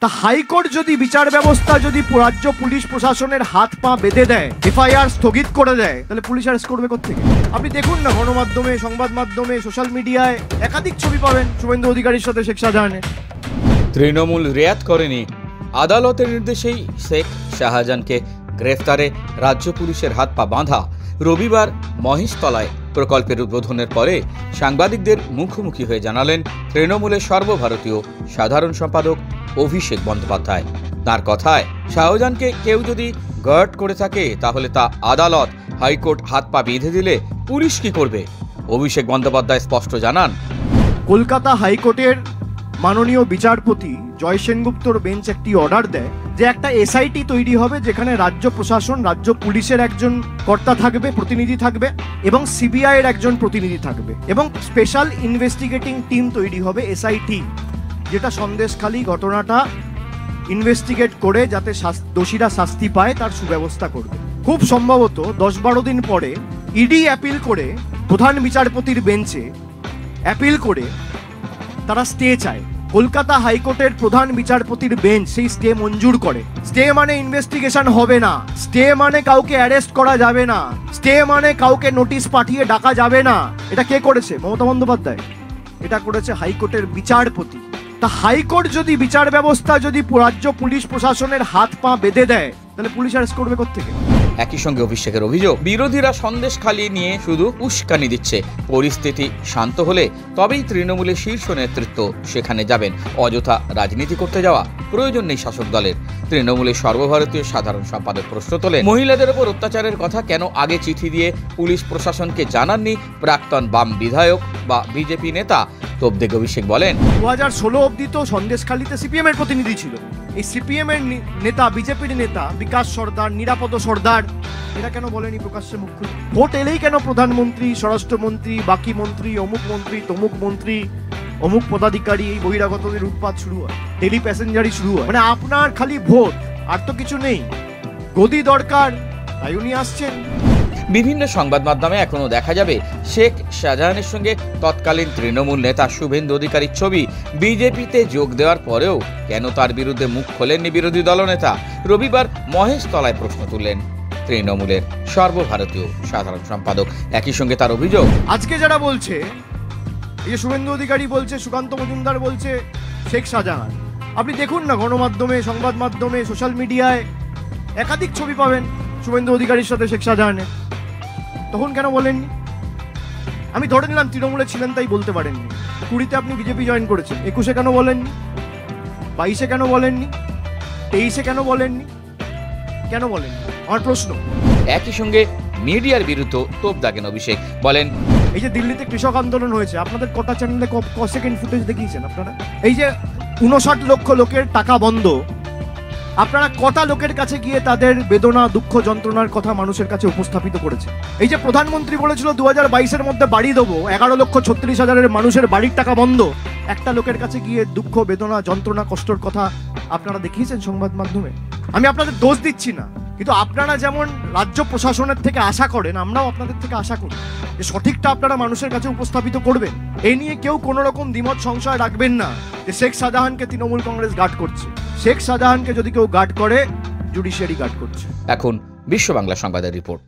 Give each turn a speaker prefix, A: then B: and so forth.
A: তা হাইকোর্ট যদি বিচার ব্যবস্থা যদি রাজ্য পুলিশ প্রশাসনের হাত পা বেঁধে দেয়, এফআইআর স্থগিত করে দেয়, তাহলে পুলিশ অ্যারেস্ট করবে কোত্থেকে? আপনি দেখুন না, গণমাধ্যমে, সংবাদ মাধ্যমে, সোশ্যাল মিডিয়ায় একাধিক ছবি পাবেন শুভেন্দু অধিকারীর সাথে শেখ শাহজাহানের।
B: তৃণমূল রেয়াত করেনি। আদালতের নির্দেশেই শেখ শাহজাহানকে গ্রেফতারে রাজ্য পুলিশের হাত পা বাঁধা। রবিবার মহেশতলায় প্রকল্পের উদ্বোধনের পরে সাংবাদিকদের মুখোমুখি হয়ে জানালেন তৃণমূলের সর্বভারতীয় সাধারণ সম্পাদক অভিষেক বন্দ্যোপাধ্যায়। তার কথায়, শাহজাহানকে কেউ যদি গার্ড করে থাকে তাহলে তা আদালত, হাইকোর্ট হাত পা বেঁধে দিলে পুলিশ কি করবে? অভিষেক বন্দ্যোপাধ্যায় স্পষ্ট জানান,
A: কলকাতা হাইকোর্টের মাননীয় বিচারপতি জয় সেনগুপ্তর বেঞ্চ একটি অর্ডার দেয় যে একটা এসআইটি তৈরি হবে, যেখানে রাজ্য প্রশাসন, রাজ্য পুলিশের একজন কর্তা থাকবে, প্রতিনিধি থাকবে, এবং সিবিআই এর একজন প্রতিনিধি থাকবে, এবং স্পেশাল ইনভেস্টিগেটিং টিম তৈরি হবে এসআইটি, যেটা সন্দেশখালী ঘটনাটা ইনভেস্টিগেট করে যাতে দোষীরা শাস্তি পায় তার সুব্যবস্থা করবে। খুব সম্ভবত 10-12 দিন পরে ইডি অ্যাপিল করে প্রধান বিচারপতির বেঞ্চে অ্যাপিল করে তারা স্টে চায়। কলকাতা হাইকোর্টের প্রধান বিচারপতির বেঞ্চ সেই স্টে মঞ্জুর করে। স্টে মানে ইনভেস্টিগেশন হবে না, স্টে মানে কাউকে অ্যারেস্ট করা যাবে না, স্টে মানে কাউকে নোটিশ পাঠিয়ে ডাকা যাবে না। এটা কে করেছে? মমতা বন্দ্যোপাধ্যায়। এটা করেছে হাইকোর্টের বিচারপতি। তা হাইকোর্ট যদি বিচার ব্যবস্থা যদি রাজ্য পুলিশ প্রশাসনের হাত পা বেঁধে দেয়, তাহলে পুলিশ অ্যারেস্ট করবে কোত্থেকে?
B: একই সঙ্গে অভিষেকের অভিযোগ, বিরোধীরা সন্দেশখালী নিয়ে শুধু উস্কানি দিচ্ছে। পরিস্থিতি শান্ত হলে তবেই তৃণমূলের শীর্ষ নেতৃত্ব সেখানে যাবেন। অযথা রাজনীতি করতে যাওয়া প্রয়োজন নেই শাসক দলের। তৃণমূলের সর্বভারতীয় সাধারণ সম্পাদক প্রশ্ন তোলেন, মহিলাদের উপর অত্যাচারের কথা কেন আগে চিঠি দিয়ে পুলিশ প্রশাসনকে জানাননি প্রাক্তন বাম বিধায়ক বা বিজেপি নেতা? তোপদেগ অভিষেক বলেন,
A: 2016 অব্দি তো সন্দেশখালীতে সিপিএম এর প্রতিনিধি ছিল। এই সিপিএম এর নেতা, বিজেপির নেতা বিকাশ সর্দার, নিরাপদ সর্দার, এরা কেন বলেনি প্রকাশ্যে মুখ খুলে? ভোট এলেই কেন প্রধানমন্ত্রী, স্বরাষ্ট্রমন্ত্রী, বাকি মন্ত্রী, অমুক মন্ত্রী, তমুক মন্ত্রী, অমুক পদাধিকারী, এই বহিরাগতদের উৎপাত শুরু হয়, ডেলি প্যাসেঞ্জারই শুরু হয়? মানে আপনার খালি ভোট, আর তো কিছু নেই। গদি দরকার, তাই উনি আসছেন।
B: বিভিন্ন সংবাদ মাধ্যমে এখনো দেখা যাবে শেখ শাহজাহানের সঙ্গে তৎকালীন তৃণমূল নেতা শুভেন্দু অধিকারীর ছবি। বিজেপিতে যোগ দেওয়ার পরেও কেন তার বিরুদ্ধে মুখ খোলেননি বিরোধী দলনেতা? রবিবার মহেশতলায় প্রশ্ন তুললেন তৃণমূলের সর্বভারতীয় সাধারণ সম্পাদক। একই সঙ্গে তার অভিযোগ,
A: আজকে যারা বলছে, এই যে শুভেন্দু অধিকারী বলছে, সুকান্ত মজুমদার বলছে শেখ শাহজাহান, আপনি দেখুন না, গণমাধ্যমে, সংবাদ মাধ্যমে, সোশ্যাল মিডিয়ায় একাধিক ছবি পাবেন শুভেন্দু অধিকারীর সাথে শেখ শাহজাহানের। তখন কেন বলেননি? আমি ধরে নিলাম তৃণমূলে ছিলেন তাই বলতে পারেননি। 20-তে আপনি বিজেপি জয়েন করেছেন, 21-এ কেন বলেননি? 22-এ কেন বলেননি? 23-এ কেন বলেননি? কেন বলেননি? আমার প্রশ্ন।
B: একই সঙ্গে মিডিয়ার বিরুদ্ধে তোপ দাগেন অভিষেক, বলেন,
A: এই যে দিল্লিতে কৃষক আন্দোলন হয়েছে, আপনাদের কটা চ্যানেলে ক সেকেন্ড ফুটেজ দেখিয়েছেন আপনারা? এই যে 59 লক্ষ লোকের টাকা বন্ধ, আপনারা কটা লোকের কাছে গিয়ে তাদের বেদনা, দুঃখ, যন্ত্রণার কথা মানুষের কাছে উপস্থাপিত করেছে? এই যে প্রধানমন্ত্রী বলেছিল 2022-এর মধ্যে বাড়ি দেবো, 11,36,000 মানুষের বাড়ির টাকা বন্ধ, একটা লোকের কাছে গিয়ে দুঃখ, বেদনা, যন্ত্রণা, কষ্টর কথা আপনারা দেখিয়েছেন সংবাদ মাধ্যমে? আমি আপনাদের দোষ দিচ্ছি না, কিন্তু আপনারা যেমন রাজ্য প্রশাসনের থেকে আশা করেন, আমরাও আপনাদের থেকে আশা করি যে সঠিকটা আপনারা মানুষের কাছে উপস্থাপিত করবেন। এই নিয়ে কেউ কোনো রকম দ্বিমত সংশয় রাখবেন না যে শেখ শাহজাহানকে তৃণমূল কংগ্রেস গার্ড করছে। শেখ শাহজাহানকে যদি কেউ গার্ড করে, জুডিশিয়ারি গার্ড করছে।
B: এখন বিশ্ব বাংলা সংবাদের রিপোর্ট।